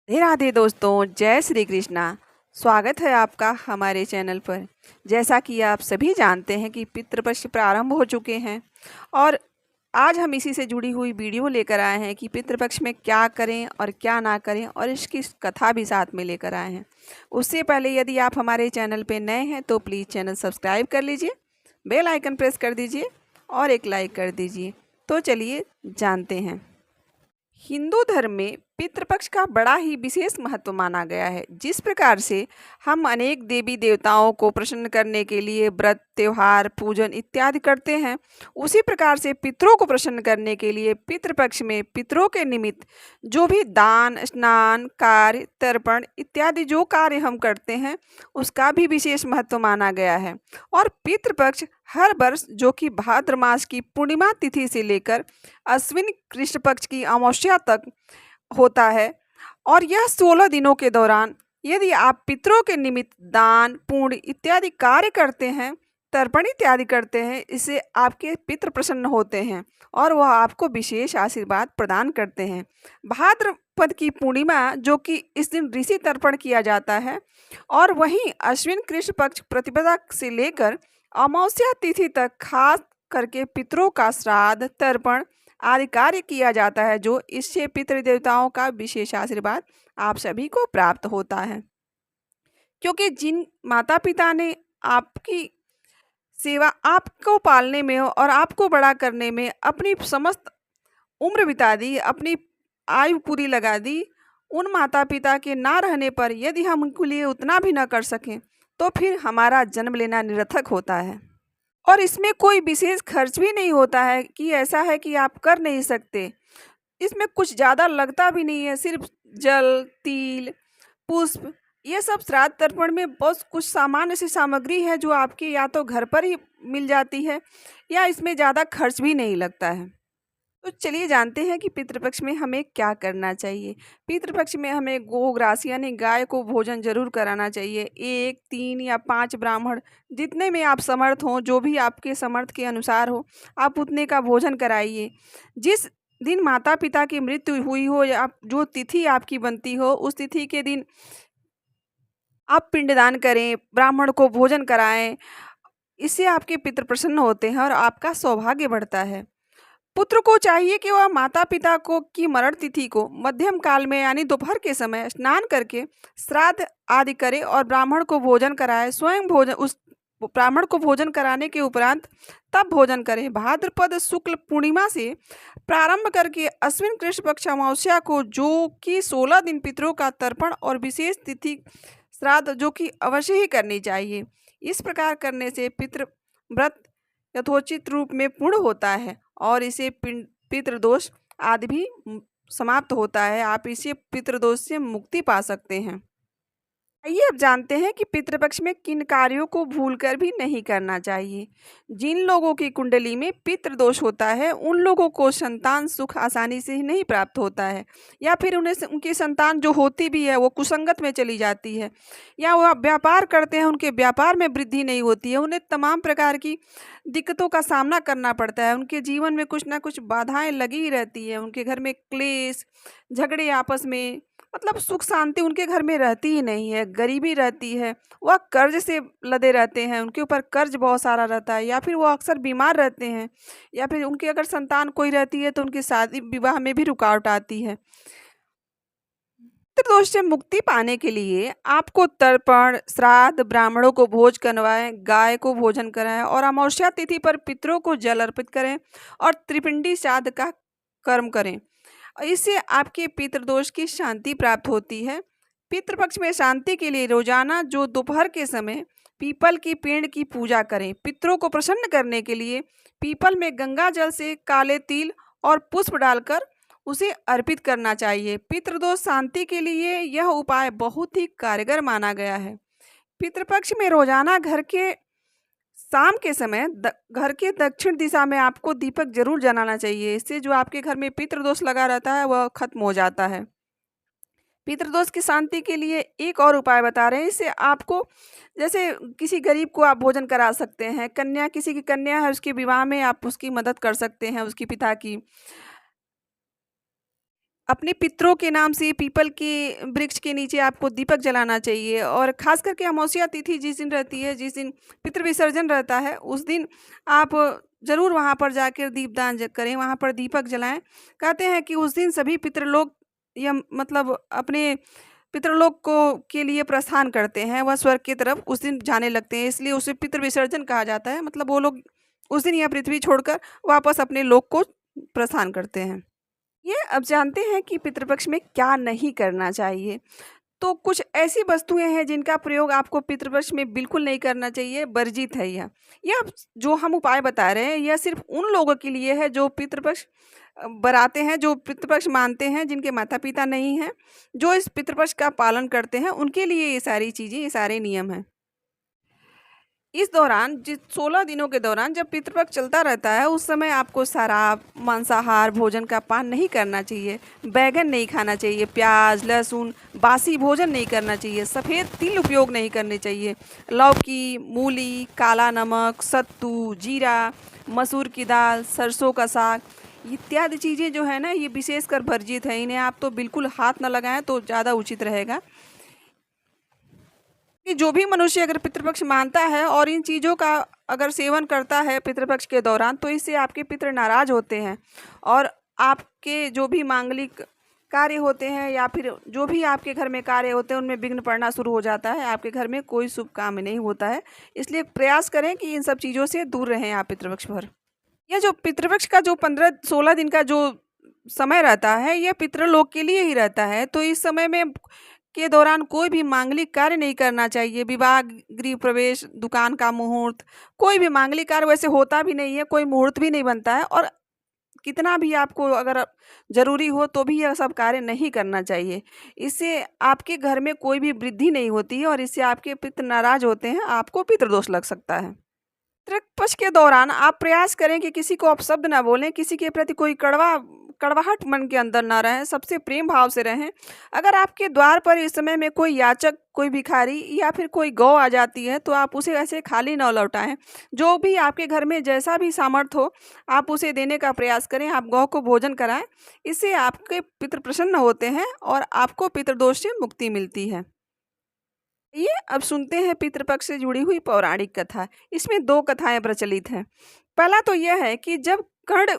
राधे राधे दोस्तों, जय श्री कृष्णा। स्वागत है आपका हमारे चैनल पर। जैसा कि आप सभी जानते हैं कि पितृपक्ष प्रारंभ हो चुके हैं और आज हम इसी से जुड़ी हुई वीडियो लेकर आए हैं कि पितृपक्ष में क्या करें और क्या ना करें, और इसकी कथा भी साथ में लेकर आए हैं। उससे पहले यदि आप हमारे चैनल पर नए हैं तो प्लीज़ चैनल सब्सक्राइब कर लीजिए, बेल आइकन प्रेस कर दीजिए और एक लाइक कर दीजिए। तो चलिए जानते हैं। हिंदू धर्म में पितृपक्ष का बड़ा ही विशेष महत्व माना गया है। जिस प्रकार से हम अनेक देवी देवताओं को प्रसन्न करने के लिए व्रत, त्योहार, पूजन इत्यादि करते हैं, उसी प्रकार से पितरों को प्रसन्न करने के लिए पितृपक्ष में पितरों के निमित्त जो भी दान, स्नान, कार्य, तर्पण इत्यादि जो कार्य हम करते हैं, उसका भी विशेष महत्व माना गया है। और पितृपक्ष हर वर्ष जो कि भाद्र मास की पूर्णिमा तिथि से लेकर अश्विन कृष्ण पक्ष की अमावस्या तक होता है। और यह 16 दिनों के दौरान यदि आप पितरों के निमित्त दान, पुण्य इत्यादि कार्य करते हैं, तर्पण इत्यादि करते हैं, इससे आपके पितृ प्रसन्न होते हैं और वह आपको विशेष आशीर्वाद प्रदान करते हैं। भाद्रपद की पूर्णिमा जो कि इस दिन ऋषि तर्पण किया जाता है, और वहीं अश्विन कृष्ण पक्ष प्रतिपदा से लेकर अमावस्या तिथि तक खास करके पितरों का श्राद्ध, तर्पण आदि कार्य किया जाता है, जो इससे पितृ देवताओं का विशेष आशीर्वाद आप सभी को प्राप्त होता है। क्योंकि जिन माता पिता ने आपकी सेवा, आपको पालने में और आपको बड़ा करने में अपनी समस्त उम्र बिता दी, अपनी आयु पूरी लगा दी, उन माता पिता के ना रहने पर यदि हम उनके लिए उतना भी न कर सकें तो फिर हमारा जन्म लेना निरर्थक होता है। और इसमें कोई विशेष खर्च भी नहीं होता है कि ऐसा है कि आप कर नहीं सकते। इसमें कुछ ज़्यादा लगता भी नहीं है, सिर्फ जल, तिल, पुष्प, ये सब श्राद्ध तर्पण में बहुत कुछ सामान्य सी सामग्री है जो आपके या तो घर पर ही मिल जाती है या इसमें ज़्यादा खर्च भी नहीं लगता है। तो चलिए जानते हैं कि पितृपक्ष में हमें क्या करना चाहिए। पितृपक्ष में हमें गोग्रास यानी गाय को भोजन जरूर कराना चाहिए। 1, 3 या 5 ब्राह्मण, जितने में आप समर्थ हों, जो भी आपके समर्थ के अनुसार हो, आप उतने का भोजन कराइए। जिस दिन माता पिता की मृत्यु हुई हो या जो तिथि आपकी बनती हो, उस तिथि के दिन आप पिंडदान करें, ब्राह्मण को भोजन कराएं। इससे आपके पितृ प्रसन्न होते हैं और आपका सौभाग्य बढ़ता है। पुत्र को चाहिए कि वह माता पिता को की मरण तिथि को मध्यम काल में यानी दोपहर के समय स्नान करके श्राद्ध आदि करे और ब्राह्मण को भोजन कराए। स्वयं भोजन उस ब्राह्मण को भोजन कराने के उपरांत तब भोजन करें। भाद्रपद शुक्ल पूर्णिमा से प्रारंभ करके अश्विन कृष्ण पक्ष अमावस्या को, जो कि 16 दिन पितरों का तर्पण और विशेष तिथि श्राद्ध जो कि अवश्य ही करनी चाहिए। इस प्रकार करने से पितृ व्रत यथोचित रूप में पूर्ण होता है और इसे पितृदोष आदि भी समाप्त होता है। आप इसे पितृदोष से मुक्ति पा सकते हैं। आइए अब जानते हैं कि पितृपक्ष में किन कार्यों को भूलकर भी नहीं करना चाहिए। जिन लोगों की कुंडली में पितृदोष होता है, उन लोगों को संतान सुख आसानी से ही नहीं प्राप्त होता है, या फिर उन्हें उनकी संतान जो होती भी है वो कुसंगत में चली जाती है, या वह व्यापार करते हैं, उनके व्यापार में वृद्धि नहीं होती है। उन्हें तमाम प्रकार की दिक्कतों का सामना करना पड़ता है। उनके जीवन में कुछ ना कुछ बाधाएं लगी ही रहती है। उनके घर में क्लेश, झगड़े आपस में, मतलब सुख शांति उनके घर में रहती ही नहीं है। गरीबी रहती है, वह कर्ज से लदे रहते हैं, उनके ऊपर कर्ज बहुत सारा रहता है, या फिर वो अक्सर बीमार रहते हैं, या फिर उनकी अगर संतान कोई रहती है तो उनकी शादी विवाह में भी रुकावट आती है। पितृदोष से मुक्ति पाने के लिए आपको तर्पण, श्राद्ध, ब्राह्मणों को भोज करवाएं, गाय को भोजन कराएं और अमावस्या तिथि पर पितरों को जल अर्पित करें और त्रिपिंडी श्राद्ध का कर्म करें। इससे आपके पितृदोष की शांति प्राप्त होती है। पितृपक्ष में शांति के लिए रोजाना जो दोपहर के समय पीपल की पेड़ की पूजा करें। पितरों को प्रसन्न करने के लिए पीपल में गंगा जल से काले तिल और पुष्प डालकर उसे अर्पित करना चाहिए। पितृदोष शांति के लिए यह उपाय बहुत ही कारगर माना गया है। पितृपक्ष में रोजाना घर के शाम के समय घर के दक्षिण दिशा में आपको दीपक जरूर जलाना चाहिए। इससे जो आपके घर में पितृदोष लगा रहता है वह खत्म हो जाता है। पितृदोष की शांति के लिए एक और उपाय बता रहे हैं। इससे आपको, जैसे किसी गरीब को आप भोजन करा सकते हैं, कन्या, किसी की कन्या है उसके विवाह में आप उसकी मदद कर सकते हैं, उसके पिता की। अपने पितरों के नाम से पीपल के वृक्ष के नीचे आपको दीपक जलाना चाहिए। और ख़ास करके अमावस्या तिथि जिस दिन रहती है, जिस दिन पितृ विसर्जन रहता है, उस दिन आप ज़रूर वहाँ पर जाकर दीपदान करें, वहाँ पर दीपक जलाएं। कहते हैं कि उस दिन सभी पितृलोक या मतलब अपने पितृलोक को के लिए प्रस्थान करते हैं, वह स्वर्ग की तरफ उस दिन जाने लगते हैं, इसलिए उसे पितृ विसर्जन कहा जाता है। मतलब वो लोग उस दिन यह पृथ्वी छोड़कर वापस अपने लोक को प्रस्थान करते हैं। ये अब जानते हैं कि पितृपक्ष में क्या नहीं करना चाहिए। तो कुछ ऐसी वस्तुएं हैं जिनका प्रयोग आपको पितृपक्ष में बिल्कुल नहीं करना चाहिए, वर्जित है यह जो हम उपाय बता रहे हैं, यह सिर्फ उन लोगों के लिए है जो पितृपक्ष बराते हैं, जो पितृपक्ष मानते हैं, जिनके माता पिता नहीं हैं, जो इस पितृपक्ष का पालन करते हैं, उनके लिए ये सारी चीज़ें, ये सारे नियम हैं। इस दौरान जिस 16 दिनों के दौरान जब पितृपक्ष चलता रहता है, उस समय आपको शराब, मांसाहार भोजन का पान नहीं करना चाहिए, बैगन नहीं खाना चाहिए, प्याज, लहसुन, बासी भोजन नहीं करना चाहिए, सफ़ेद तिल उपयोग नहीं करने चाहिए, लौकी, मूली, काला नमक, सत्तू, जीरा, मसूर की दाल, सरसों का साग इत्यादि चीज़ें जो है ना, ये विशेषकर वर्जित है। इन्हें आप तो बिल्कुल हाथ न लगाएं तो ज़्यादा उचित रहेगा। कि जो भी मनुष्य अगर पितृपक्ष मानता है और इन चीज़ों का अगर सेवन करता है पितृपक्ष के दौरान, तो इससे आपके पितृ नाराज होते हैं और आपके जो भी मांगलिक कार्य होते हैं या फिर जो भी आपके घर में कार्य होते हैं, उनमें विघ्न पड़ना शुरू हो जाता है। आपके घर में कोई शुभ काम नहीं होता है। इसलिए प्रयास करें कि इन सब चीज़ों से दूर रहें आप पितृपक्ष पर। यह जो पितृपक्ष का जो 15-16 दिन का जो समय रहता है, यह पितृलोक के लिए ही रहता है। तो इस समय में के दौरान कोई भी मांगलिक कार्य नहीं करना चाहिए। विवाह, गृह प्रवेश, दुकान का मुहूर्त, कोई भी मांगलिक कार्य वैसे होता भी नहीं है, कोई मुहूर्त भी नहीं बनता है। और कितना भी आपको अगर ज़रूरी हो तो भी यह सब कार्य नहीं करना चाहिए। इससे आपके घर में कोई भी वृद्धि नहीं होती है और इससे आपके पितृ नाराज होते हैं, आपको पितृदोष लग सकता है। पितृपक्ष के दौरान आप प्रयास करें कि किसी को अपशब्द ना बोलें, किसी के प्रति कोई कड़वाहट मन के अंदर ना रहें, सबसे प्रेम भाव से रहें। अगर आपके द्वार पर इस समय में कोई याचक, कोई भिखारी या फिर कोई गौ आ जाती है, तो आप उसे ऐसे खाली न लौटाएं। जो भी आपके घर में जैसा भी सामर्थ्य हो, आप उसे देने का प्रयास करें, आप गौ को भोजन कराएं। इससे आपके पितृ प्रसन्न होते हैं और आपको पितृदोष से मुक्ति मिलती है। ये अब सुनते हैं पितृपक्ष से जुड़ी हुई पौराणिक कथा। इसमें 2 कथाएं प्रचलित हैं। पहला तो यह है कि जब कर्ण,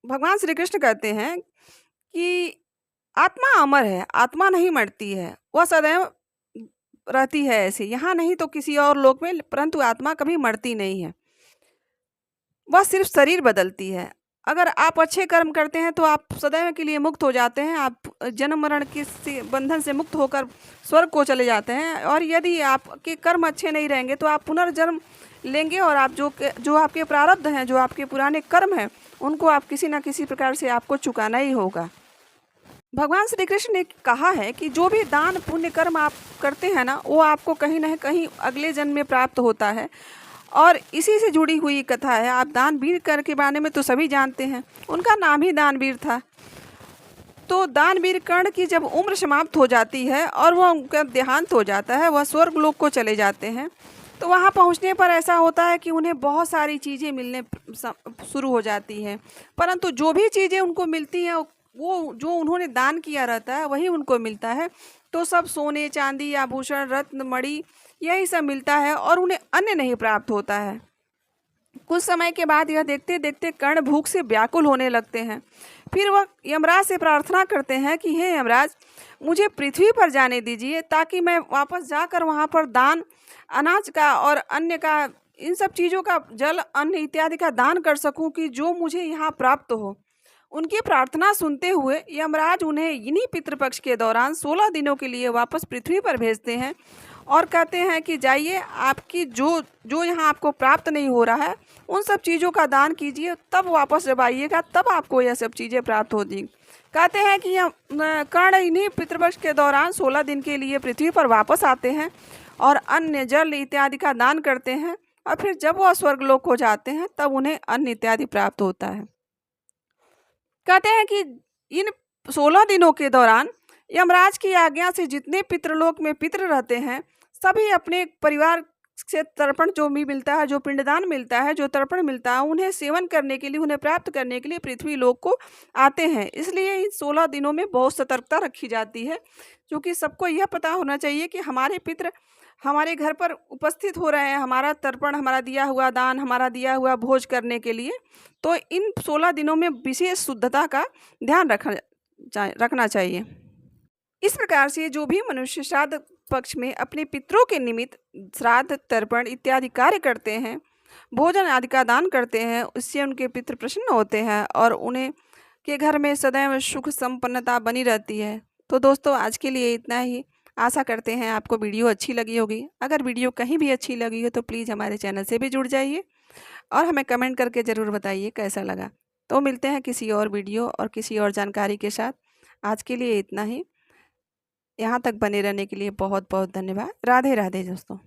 भगवान श्री कृष्ण कहते हैं कि आत्मा अमर है, आत्मा नहीं मरती है, वह सदैव रहती है ऐसे, यहाँ नहीं तो किसी और लोक में, परंतु आत्मा कभी मरती नहीं है, वह सिर्फ शरीर बदलती है। अगर आप अच्छे कर्म करते हैं तो आप सदैव के लिए मुक्त हो जाते हैं, आप जन्म मरण के बंधन से मुक्त होकर स्वर्ग को चले जाते हैं। और यदि आपके कर्म अच्छे नहीं रहेंगे तो आप पुनर्जन्म लेंगे और आप जो आपके प्रारब्ध हैं, जो आपके पुराने कर्म हैं, उनको आप किसी न किसी प्रकार से आपको चुकाना ही होगा। भगवान श्री कृष्ण ने कहा है कि जो भी दान पुण्य कर्म आप करते हैं ना, वो आपको कहीं न कहीं अगले जन्म में प्राप्त होता है। और इसी से जुड़ी हुई कथा है। आप दानवीर कर के बारे में तो सभी जानते हैं, उनका नाम ही दानवीर था। तो दानवीर कर्ण की जब उम्र समाप्त हो जाती है और वह उनका देहांत हो जाता है, वह स्वर्ग लोक को चले जाते हैं। तो वहाँ पहुँचने पर ऐसा होता है कि उन्हें बहुत सारी चीज़ें मिलने शुरू हो जाती हैं, परंतु जो भी चीज़ें उनको मिलती हैं वो जो उन्होंने दान किया रहता है वही उनको मिलता है। तो सब सोने, चांदी, आभूषण, रत्न, मणि यही सब मिलता है और उन्हें अन्य नहीं प्राप्त होता है। कुछ समय के बाद यह देखते देखते कर्ण भूख से व्याकुल होने लगते हैं। फिर वह यमराज से प्रार्थना करते हैं कि हे यमराज, मुझे पृथ्वी पर जाने दीजिए ताकि मैं वापस जाकर वहाँ पर दान, अनाज का और अन्य का, इन सब चीज़ों का, जल, अन्न इत्यादि का दान कर सकूं कि जो मुझे यहाँ प्राप्त हो। उनकी प्रार्थना सुनते हुए यमराज उन्हें इन्हीं पितृपक्ष के दौरान 16 दिनों के लिए वापस पृथ्वी पर भेजते हैं और कहते हैं कि जाइए, आपकी जो यहाँ आपको प्राप्त नहीं हो रहा है उन सब चीज़ों का दान कीजिए, तब वापस जब आइएगा तब आपको यह सब चीज़ें प्राप्त होती। कहते हैं कि कर्ण इन्हीं पितृपक्ष के दौरान 16 दिन के लिए पृथ्वी पर वापस आते हैं और अन्न, जल इत्यादि का दान करते हैं और फिर जब वह स्वर्गलोक हो जाते हैं तब उन्हें अन्न इत्यादि प्राप्त होता है। कहते हैं कि इन 16 दिनों के दौरान यमराज की आज्ञा से जितने पितृलोक में पितृ रहते हैं, सभी अपने परिवार से तर्पण जो भी मिलता है, जो पिंडदान मिलता है, जो तर्पण मिलता है, उन्हें सेवन करने के लिए, उन्हें प्राप्त करने के लिए पृथ्वी लोक को आते हैं। इसलिए इन 16 दिनों में बहुत सतर्कता रखी जाती है, क्योंकि सबको यह पता होना चाहिए कि हमारे पितृ हमारे घर पर उपस्थित हो रहे हैं, हमारा तर्पण, हमारा दिया हुआ दान, हमारा दिया हुआ भोज करने के लिए। तो इन 16 दिनों में विशेष शुद्धता का ध्यान रखना चाहिए। इस प्रकार से जो भी मनुष्य श्राद्ध पक्ष में अपने पितरों के निमित्त श्राद्ध, तर्पण इत्यादि कार्य करते हैं, भोजन आदि का दान करते हैं, उससे उनके पितृ प्रसन्न होते हैं और उन्हें के घर में सदैव सुख संपन्नता बनी रहती है। तो दोस्तों, आज के लिए इतना ही। आशा करते हैं आपको वीडियो अच्छी लगी होगी। अगर वीडियो कहीं भी अच्छी लगी हो तो प्लीज़ हमारे चैनल से भी जुड़ जाइए और हमें कमेंट करके ज़रूर बताइए कैसा लगा। तो मिलते हैं किसी और वीडियो और किसी और जानकारी के साथ। आज के लिए इतना ही। यहाँ तक बने रहने के लिए बहुत बहुत धन्यवाद। राधे राधे दोस्तों।